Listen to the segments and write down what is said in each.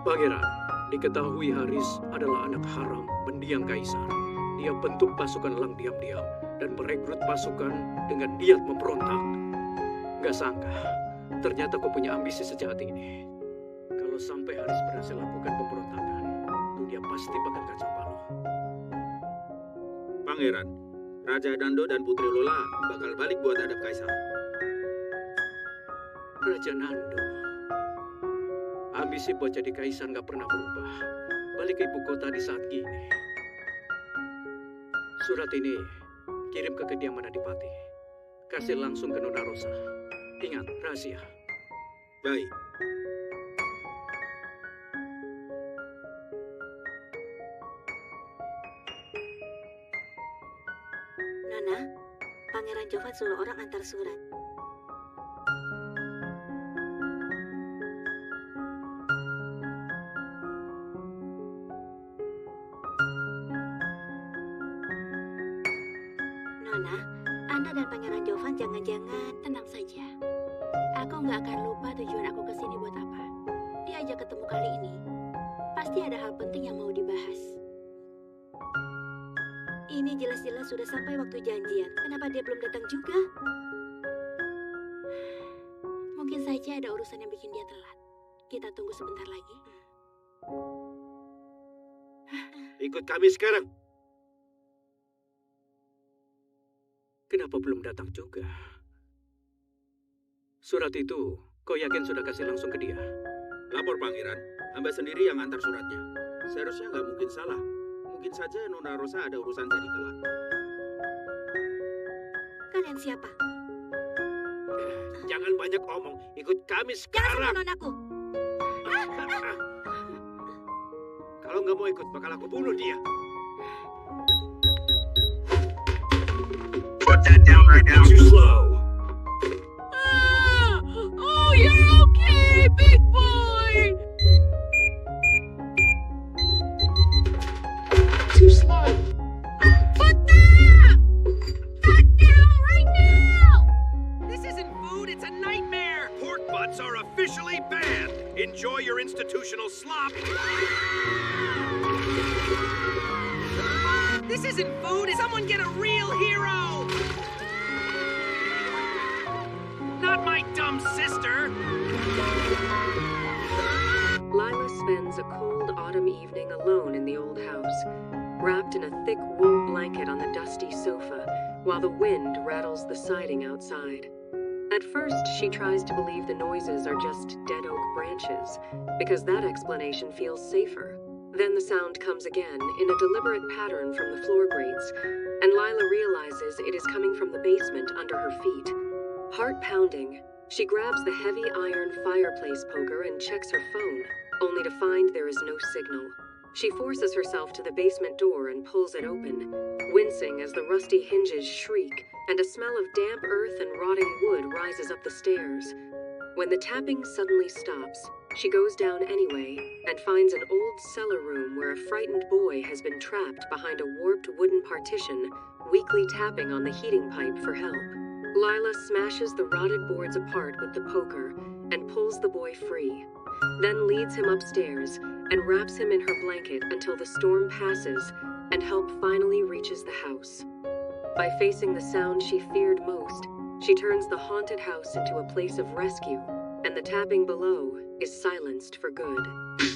Pangeran, diketahui Haris adalah anak haram mendiang kaisar. Dia bentuk pasukan Lang diam-diam dan merekrut pasukan dengan niat memberontak. Gak sangka, ternyata kau punya ambisi sejahat ini. Kalau sampai Haris berhasil lakukan pemberontakan, dunia pasti bakal kacau balau. Pangeran, Raja Dando dan Putri Lola bakal balik buat hadap kaisar. Raja Nando, ambisi buat jadi kaisar nggak pernah berubah. Balik ke ibu kota di saat gini. Surat ini kirim ke kediaman Adipati. Kasih langsung ke Nona Rosa. Ingat, rahasia. Baik. Nona, Pangeran Jovan suruh orang antar surat. Nona, Anda dan Pangeran Jovan jangan-jangan tenang saja. Aku nggak akan lupa tujuan aku kesini buat apa. Diajak ketemu kali ini, pasti ada hal penting yang mau dibahas. Ini jelas-jelas sudah sampai waktu janjian. Kenapa dia belum datang juga? Mungkin saja ada urusan yang bikin dia telat. Kita tunggu sebentar lagi. Ikut kami sekarang. Kenapa belum datang juga? Surat itu, kau yakin sudah kasih langsung ke dia? Lapor Pangeran, hamba sendiri yang antar suratnya. Seharusnya nggak mungkin salah. Mungkin saja Nona Rosa ada urusan jadi telat. Kalian siapa? Jangan banyak omong, ikut kami Jangan sekarang. sentuh nonaku. Kalau nggak mau ikut, bakal aku bunuh dia. Put that down right now. Too slow. Oh, you're okay, big boy. Too slow. Put that down right now. This isn't food, it's a nightmare. Pork butts are officially banned. Enjoy your institutional slop. This isn't food. Someone get a real hero. Not my dumb sister. Lila spends a cold autumn evening alone in the old house, wrapped in a thick wool blanket on the dusty sofa, while the wind rattles the siding outside. At first, she tries to believe the noises are just dead oak branches, because that explanation feels safer. Then the sound comes again in a deliberate pattern from the floor grates, and Lila realizes it is coming from the basement under her feet. Heart pounding, she grabs the heavy iron fireplace poker and checks her phone, only to find there is no signal. She forces herself to the basement door and pulls it open, wincing as the rusty hinges shriek and a smell of damp earth and rotting wood rises up the stairs. When the tapping suddenly stops, she goes down anyway and finds an old cellar room where a frightened boy has been trapped behind a warped wooden partition, weakly tapping on the heating pipe for help. Lila smashes the rotted boards apart with the poker and pulls the boy free, then leads him upstairs and wraps him in her blanket until the storm passes and help finally reaches the house. By facing the sound she feared most, she turns the haunted house into a place of rescue, and the tapping below is silenced for good.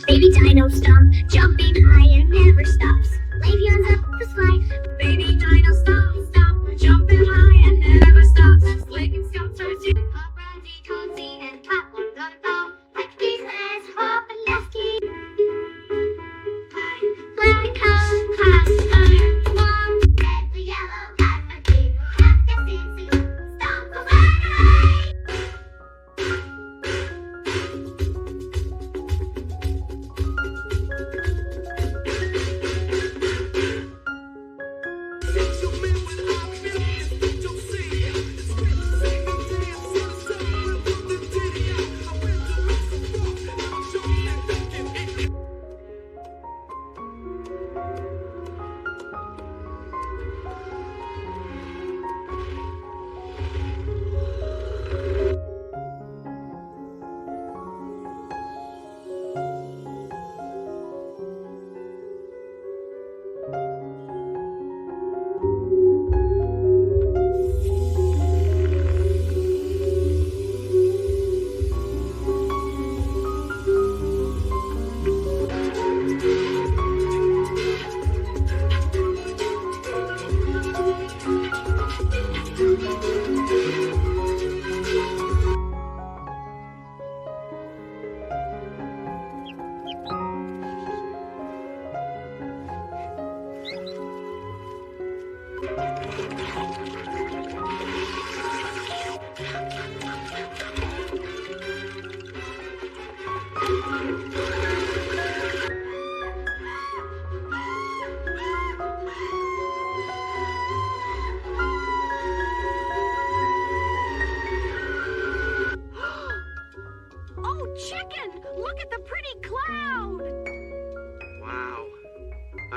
Baby dino stomp, jumping higher, never stops. Leviathan up the slide. Baby dino stomp, stop, jumping high and never stops. Flicking sculptures in pop, Randy, Tootsie, and Pop on the ball. Like these hands, hop and let's keep. Flying color, faster, one, red, the yellow, got the green. Have to see, stomp away. Since you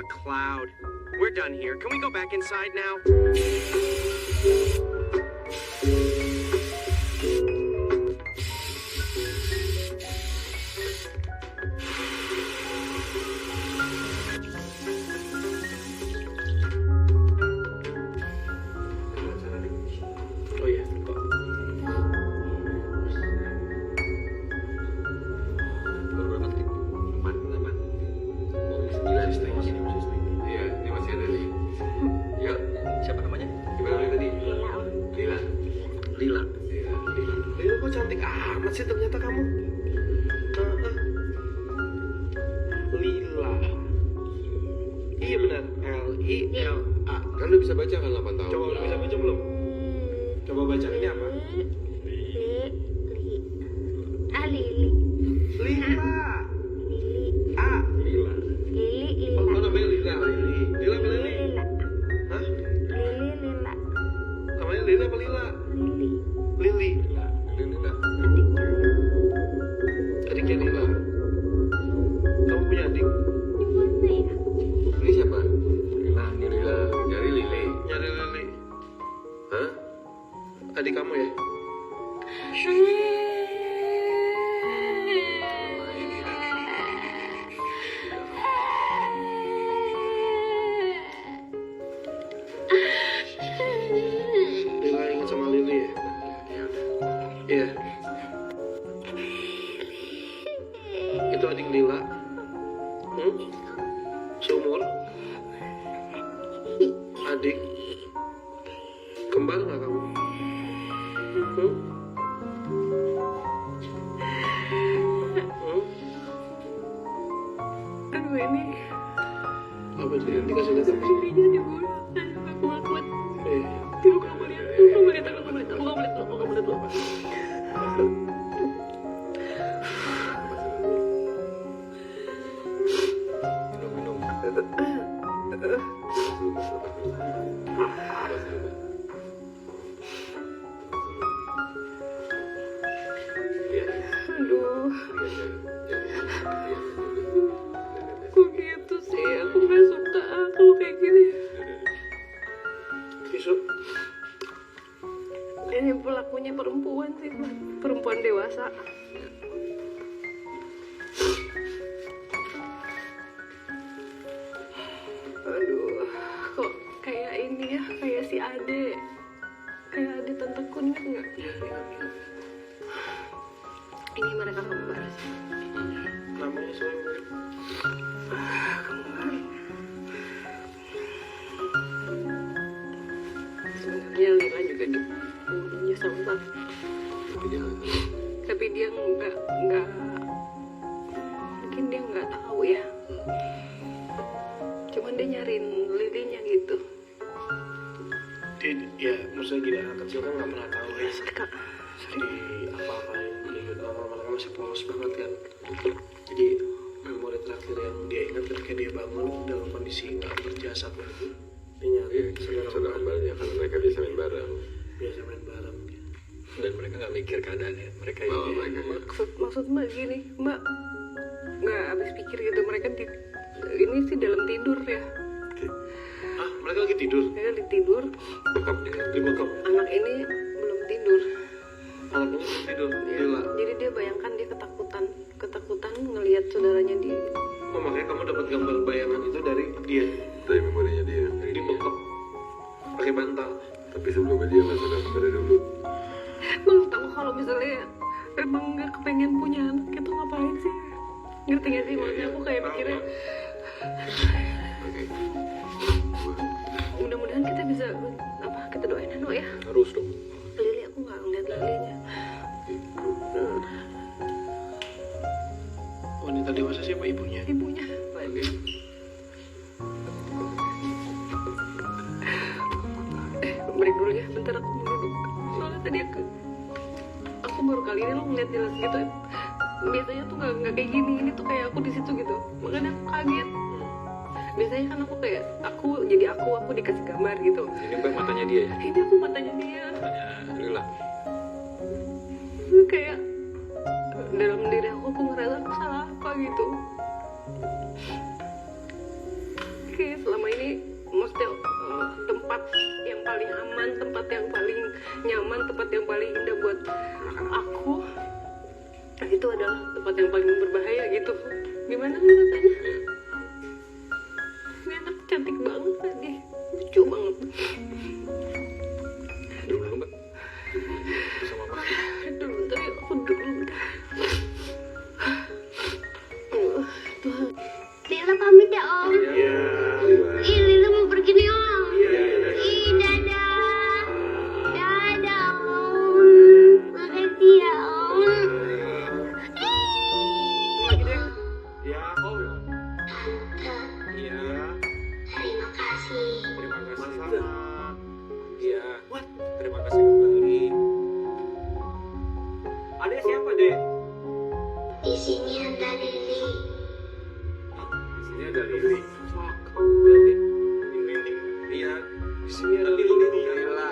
cloud. We're done here. Can we go back inside now? Oh iya, Pak. Baru berapa tadi? 8. Baru 9 setengah. Iya, ini masih ada nih. Ya, siapa namanya? Gimana namanya tadi? Lila. Lila. Iya, Lila. Lila kok cantik amat sih ternyata kamu. Lila. Iya benar, Lila. Kan lu bisa baca kan 8 tahun? Coba lu bisa baca belum? Coba baca, ini apa? Lili. Lila. Lili. A. Lila. Lili. Oh, namanya Lila. Lila apa Lili? Lila. Hah? Lila. Namanya Lila apa Lila? Lili. Lili. Lila. Adiknya Lila. Kamu punya adik? Di mana ya? Ini siapa? Lila. Ini Lila. Nyari Lili. Nyari Lili. Hah? Adik kamu ya? Lila ingat sama Lili ya? Iya. Itu adik Lila. Seumur? Adik? Kembar nggak kamu? Aduh ini Apa sih? Nanti kasih lihat apa sih? Lidinya dibunuh. Aku gak kuat. Eh, Aku gak boleh. Aku gak boleh. Aku gak boleh. Minum. Aduh. Kok gitu sih? Aku gak suka aku kayak gini. tisu. Ini pelakunya perempuan sih, perempuan dewasa. Aduh, kok kayak ini ya, kayak si Ade. Kayak Ade Tante Kun nggak? Ini mereka kembar sih. Namanya soalnya mirip. Sebenarnya Lila juga dibunuhnya sama tapi dia nggak mungkin dia nggak tahu ya. Cuman dia nyariin Lilinya gitu. Ya, maksudnya gini, anak kecil kan nggak pernah tahu ya. Kak, Jadi apa-apain gitu, mereka masih polos banget kan. Jadi memori terakhir yang dia ingat ketika dia bangun dalam kondisi nggak berjasad itu, dia nyari Saudara kembarnya kan mereka biasa main bareng. biasa main bareng. Dan mereka nggak mikir keadaannya. Mereka Oh, ini mereka. maksud Mbak gini, Mbak nggak habis pikir gitu, mereka ini sih dalam tidur ya. Ah, mereka lagi tidur. Mereka di tidur, Bokap dia. Di bokap. anak ini belum tidur. Anaknya belum tidur. Ya, Gila. jadi dia bayangkan dia ketakutan ngelihat saudaranya di Oh, makanya kamu dapat gambar bayangan itu dari dia. Dari memorinya dia. Di bokap. Pakai bantal. Tapi sebelumnya dia nggak sadar dari dulu. Maksud aku kalau misalnya emang nggak kepengen punya anak itu ngapain sih? Ngerti gak sih? Maksudnya aku kayak mikirnya Oke. mudah-mudahan kita bisa kita doain Anu ya. harus dong. Lili aku nggak ngeliat Lilinya. Wanita dewasa siapa ibunya? Ibunya lagi. Break dulu ya, bentar aku mau duduk. Soalnya tadi aku baru kali ini lo ngeliat jelas gitu. Biasanya tuh nggak kayak gini, ini tuh kayak aku di situ gitu. Makanya aku kaget. Biasanya kan aku jadi aku dikasih gambar gitu. Ini mbak matanya dia ya. Ini aku matanya dia. Matanya Lila. Kayak dalam diri aku ngerasa aku salah apa gitu. maksudnya tempat yang paling aman, tempat yang paling nyaman, tempat yang paling indah buat aku itu adalah tempat yang paling berbahaya gitu. Gimana sih rasanya? Ini anak cantik banget tadi, lucu banget. Dulu Mbak. Sama Mas. Aduh, bentar ya, aku duduk dulu bentar. Tuhan. Lila pamit ya Om. Iya. Ih, Lila mau pergi nih Om. Ih, dadah. Dadah Om. Makasih ya Om. Ya, Om. Iya. Terima kasih. Terima kasih. Sama-sama. Iya. Terima kasih kembali. Adek siapa, Dek? Di sini ada Lili. Di sini ada Lili. Berarti Lili. Iya. Di sini ada Lili. Lila.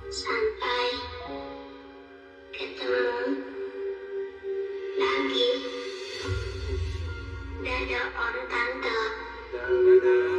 Sampai ketemu lagi. Dadah Om Tante. Dadah.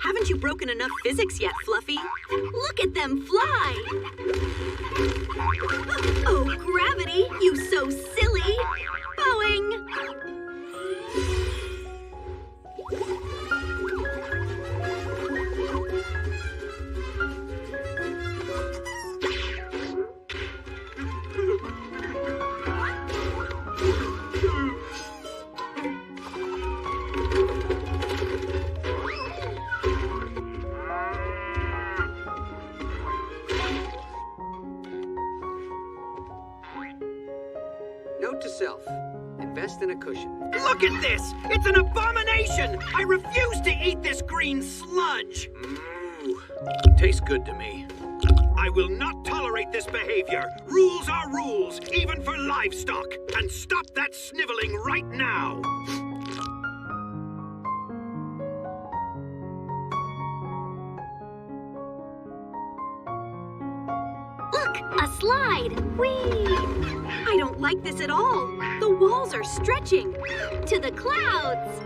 Haven't you broken enough physics yet, Fluffy? Look at them fly! Oh, gravity, you so silly! Boing! Note to self, invest in a cushion. Look at this! It's an abomination! I refuse to eat this green sludge! Tastes good to me. I will not tolerate this behavior. Rules are rules, even for livestock. And stop that sniveling right now! Look, a slide! Whee! I don't like this at all. The walls are stretching. To the clouds!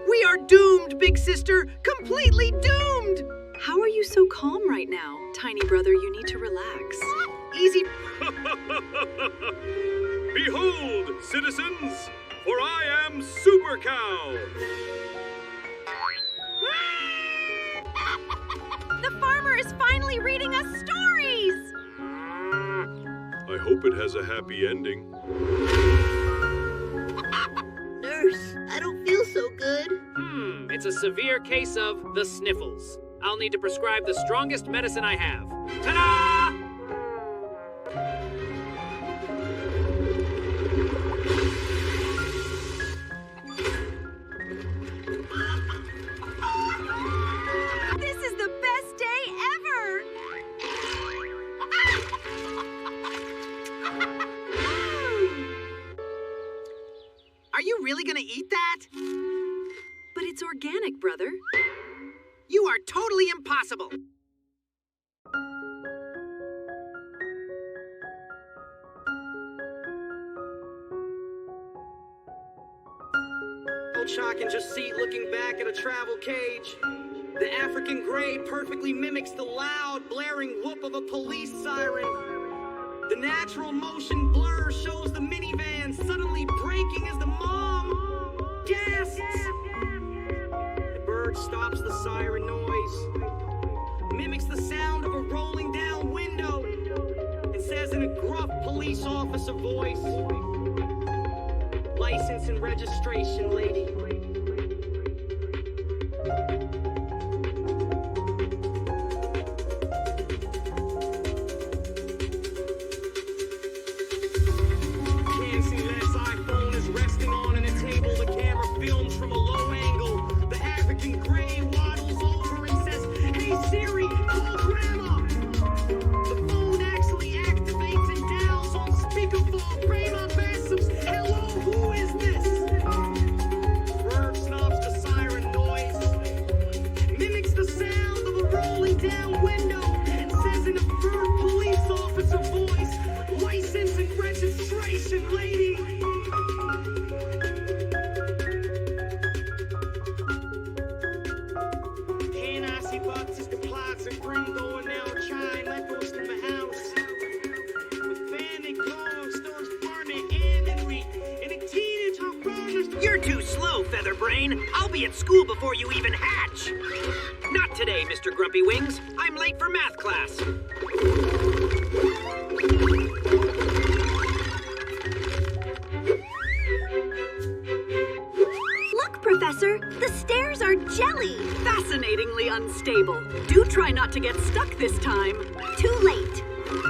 We are doomed, big sister! Completely doomed! How are you so calm right now? Tiny brother, you need to relax. Easy. Behold, citizens, for I am Super Cow. The farmer is finally reading us stories! I hope it has a happy ending. Nurse, I don't feel so good. It's a severe case of the sniffles. I'll need to prescribe the strongest medicine I have. Ta-da! This is the best day ever! Are you really gonna eat that? But it's organic, brother. You are totally impossible. Old Chalk and just seat looking back at a travel cage. The African gray perfectly mimics the loud, blaring whoop of a police siren. The natural motion blur shows the minivan suddenly braking as the mom gasps. The bird stops the siren noise, mimics the sound of a rolling down window, and says in a gruff police officer voice, "License and registration, lady." You're too slow, Featherbrain. I'll be at school before you even hatch. Not today, Mr. Grumpy Wings. I'm late for math class. Look, Professor, the stairs are jelly. Fascinatingly unstable. Do try not to get stuck this time. Too late.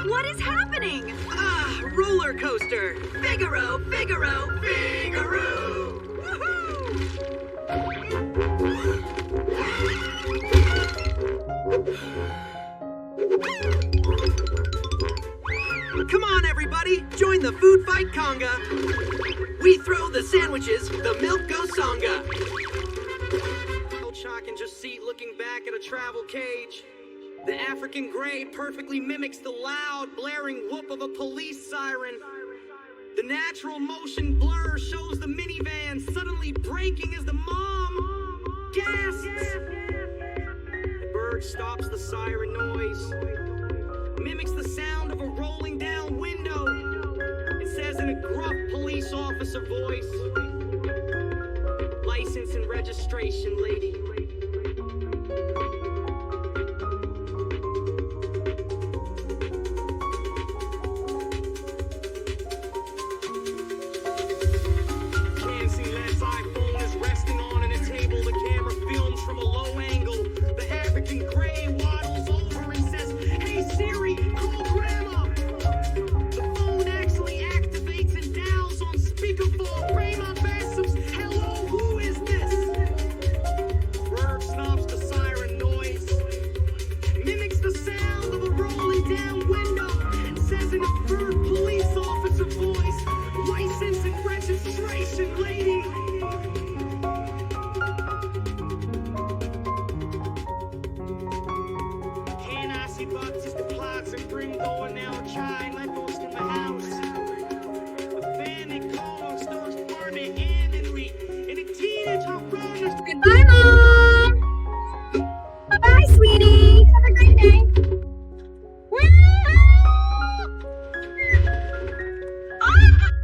What is happening? Ah, roller coaster. Figaro, Figaro, Figaro. Woohoo! Come on, everybody! Join the food fight conga! We throw the sandwiches, the milk goes songa! Chalk and just seat looking back at a travel cage. The African gray perfectly mimics the loud, blaring whoop of a police siren. The natural motion blur shows the minivan suddenly braking as the mom gasps. The bird stops the siren noise, mimics the sound of a rolling down window. It says in a gruff police officer voice, "License and registration, lady." Cancy-less iPhone is resting on a table. The camera films from a low angle. The African gray waddles over and says, "Hey Siri, call Grandma." The phone actually activates and dials on speakerphone. Grandma Bessums, hello, who is this? Bird stops the siren noise, mimics the sound of a rolling down window, and says in a third police officer voice, "License and registration, lady." Can I see boxes, the plots, and bring going now a child like most in the house? A family call stars Barney and Henry, and a teenage runners. Goodbye, Mom! Bye-bye, sweetie! Have a great day!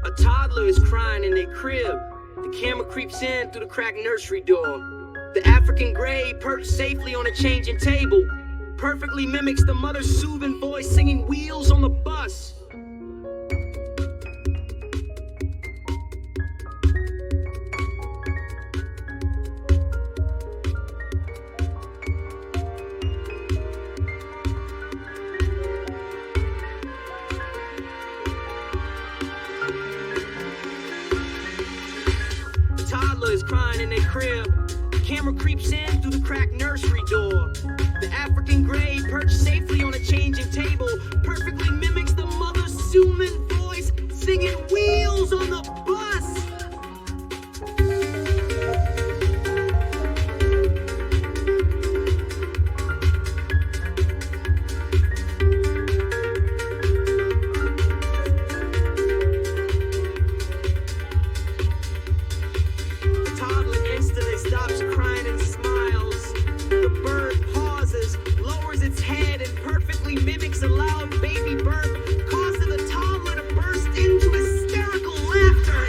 A toddler is crying in their crib. The camera creeps in through the cracked nursery door. The African gray perched safely on a changing table, perfectly mimics the mother's soothing voice singing Wheels on the Bus. The toddler is crying in their crib. The camera creeps in through the cracked nursery door. The African gray perched safely on a changing table, perfectly mimics the mother's soothing voice singing Wheels on the Bus. The toddler instantly stops crying and smiles. The bird pauses, lowers its head, and perfectly mimics a loud baby burp, causing the toddler to burst into hysterical laughter.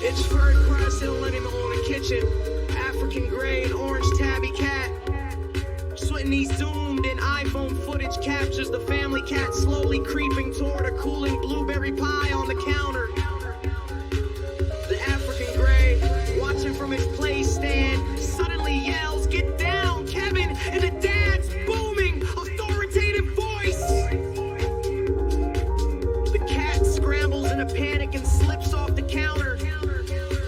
It's furry cries still letting him in the kitchen. African gray and orange tabby cat. Swinton's zoomed in iPhone footage captures the family cat slowly creeping toward a cooling blueberry pie on the counter. The African gray, watching from his play stand, suddenly yells, "Get down, Kevin!" in the dad's booming, authoritative voice. The cat scrambles in a panic and slips off the counter.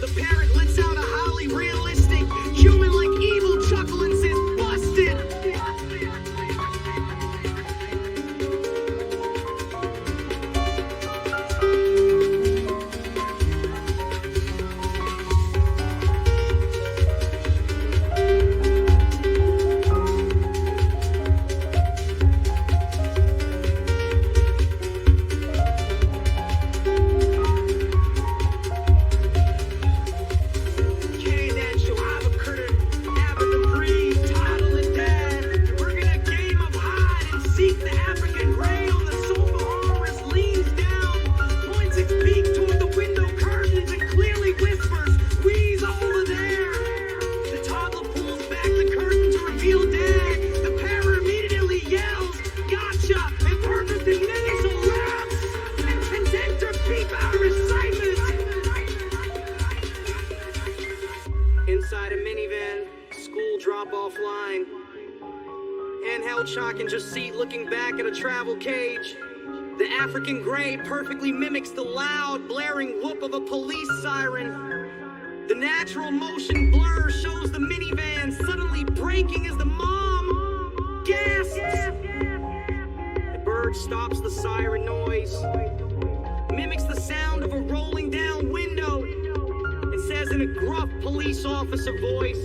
The parent lets out a highly realistic, human-like evil chuckle and says, "Busted!" handheld Challenger seat looking back at a travel cage. The African gray perfectly mimics the loud, blaring whoop of a police siren. The natural motion blur shows the minivan suddenly braking as the mom gasps. The bird stops the siren noise, mimics the sound of a rolling down window, and says in a gruff police officer voice,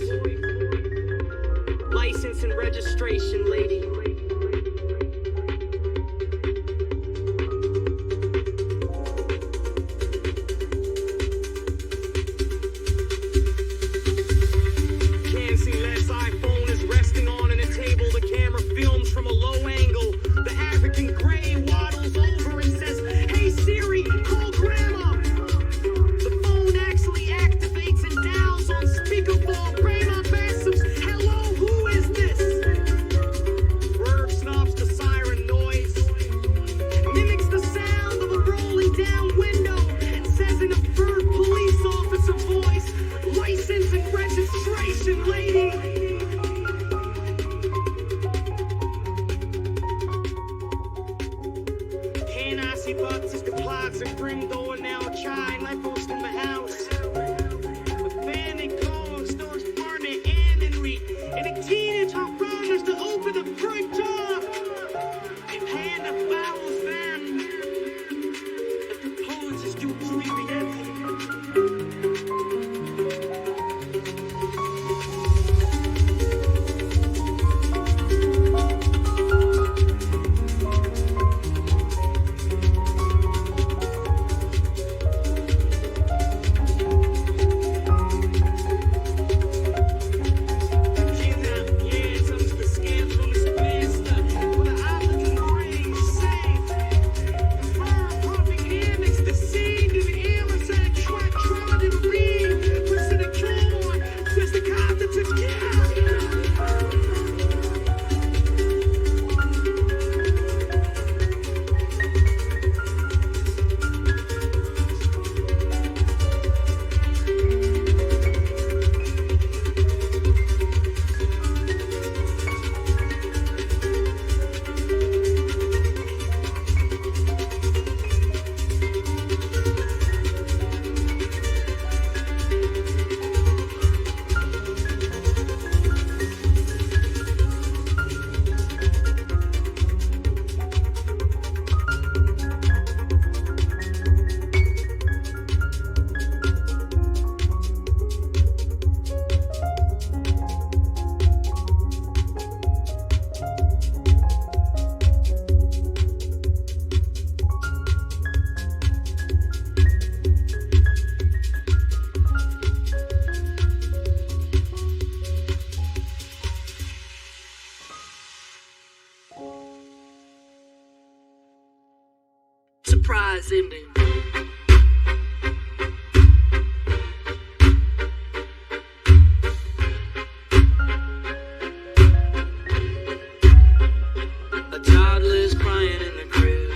"License and registration, lady." Can't see less iPhone is resting on a table. The camera films from a low angle. The African gray waddles over and says, "Hey Siri, call grandma." The phone actually activates and dials on speakerphone. Grandma Bassams, hello, who is this? Bird stops the siren noise, mimics the sound of a rolling down window, and says in a bird police officer voice, "License and registration, lady." Hanasi Bucks is the clouds and grim door now chime like post in my house. With panic calls, stores apartment and in reach, and a teenage hot runners to open the front door. And hand the bowels van that the poets is due to be surprise ending. A toddler is crying in the crib.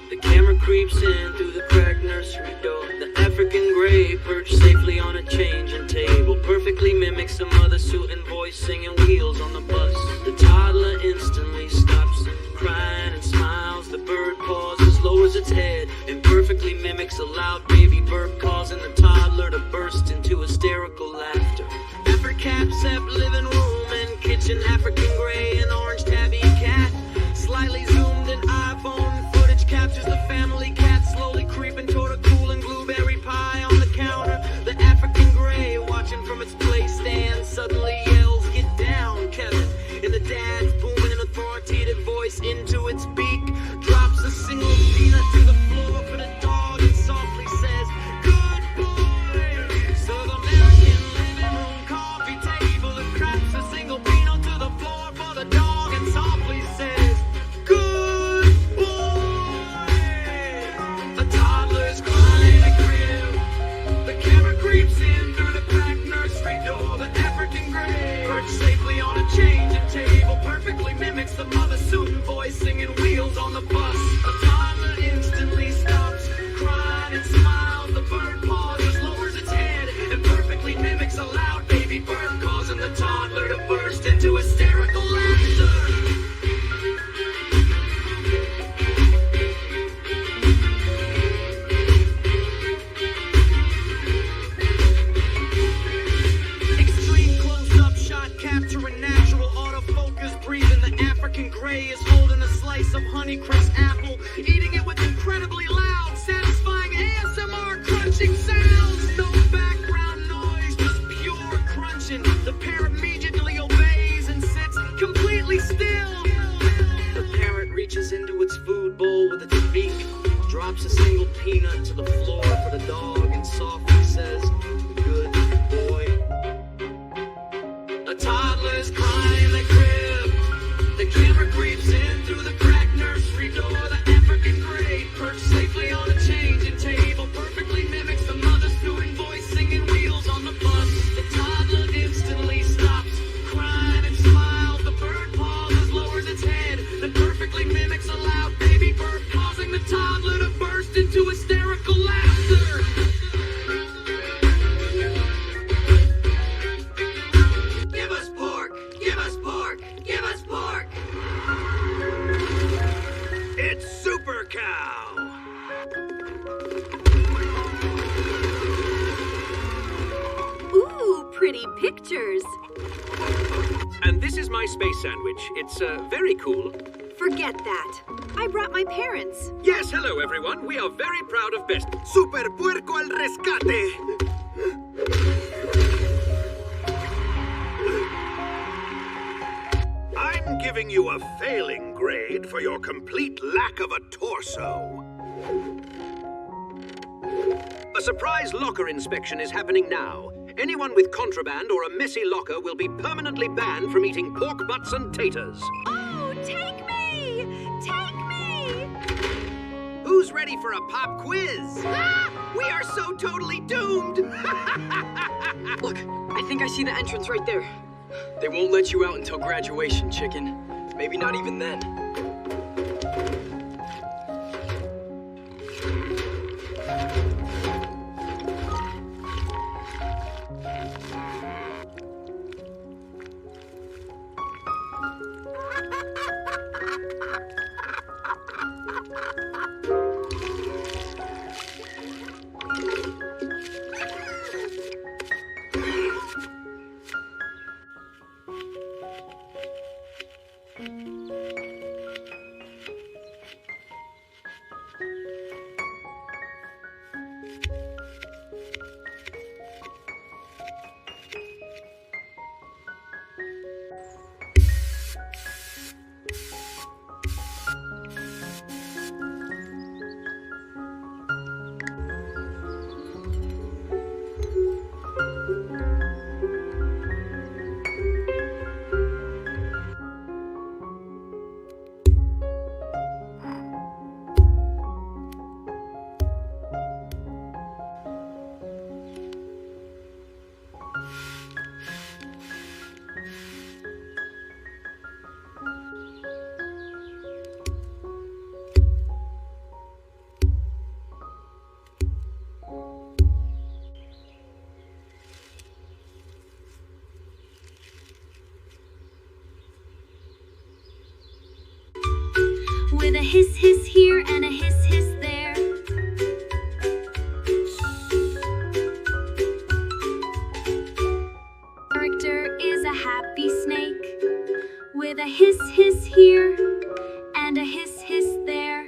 The camera creeps in through the cracked nursery door. The African gray perched safely on a changing table, perfectly mimics the mother suit and voice singing Wheels on the bus. The toddler instantly stops crying and smiles. The bird pauses, lowers its head, and perfectly mimics a loud baby burp, causing the toddler to burst into hysterical laughter. Africapsep living room and kitchen, African gray and orange tabby cat. Slightly zoomed in iPhone footage captures the family cat slowly creeping toward a cool and blueberry pie on the counter. The African gray, watching from its play stand, suddenly yells, "Get down!" tray is holding a slice of Honeycrisp apple, eating it with incredibly loud, satisfying ASMR crunching sounds. No background noise, just pure crunching. The parrot immediately obeys and sits completely still. The parrot reaches into its food bowl with its beak, drops a single peanut to the floor for the dog, and softly says, "Good boy." A toddler's crying the crib. The camera creeps in through the cracked nursery door. The African gray, perched safely on a changing table, perfectly mimics the mother's cooing voice singing Wheels on the Bus. The toddler instantly stops crying and smiles. The bird pauses, lowers its head, then perfectly mimics a loud baby bird, causing the toddler to burst into hysterical laughter. Give us pork! Give us pork! Give us pork! It's Super Cow! Ooh, pretty pictures. And this is my space sandwich. It's very cool. Forget that. I brought my parents. Yes, hello everyone. We are very proud of Best. Super Puerco al rescate! I'm giving you a failing grade for your complete lack of a torso. A surprise locker inspection is happening now. Anyone with contraband or a messy locker will be permanently banned from eating pork butts and taters. Oh, take me! Take me! Who's ready for a pop quiz? We are so totally doomed! Look, I think I see the entrance right there. They won't let you out until graduation, chicken. Maybe not even then. With a hiss hiss here and a hiss hiss there. Character is a happy snake. With a hiss hiss here and a hiss hiss there.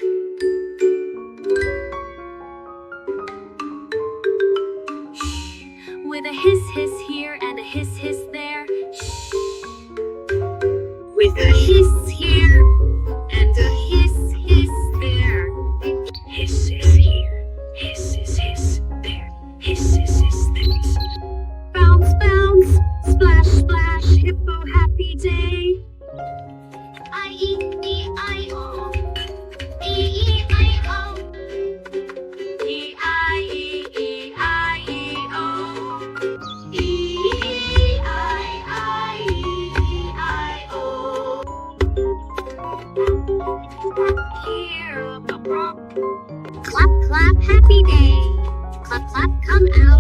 Shh. With a hiss hiss here and a hiss hiss there. Shh. With a hiss here and a hiss hiss there. Hiss is here, hiss is hiss there, hiss is hiss there. Bounce bounce, splash splash, hippo happy day. I-E-E-I-O, E-E-I-O, E-I-E-E-I-E-O, E-I-I-E-I-O. Here, clap clap happy day. Clap clap come out.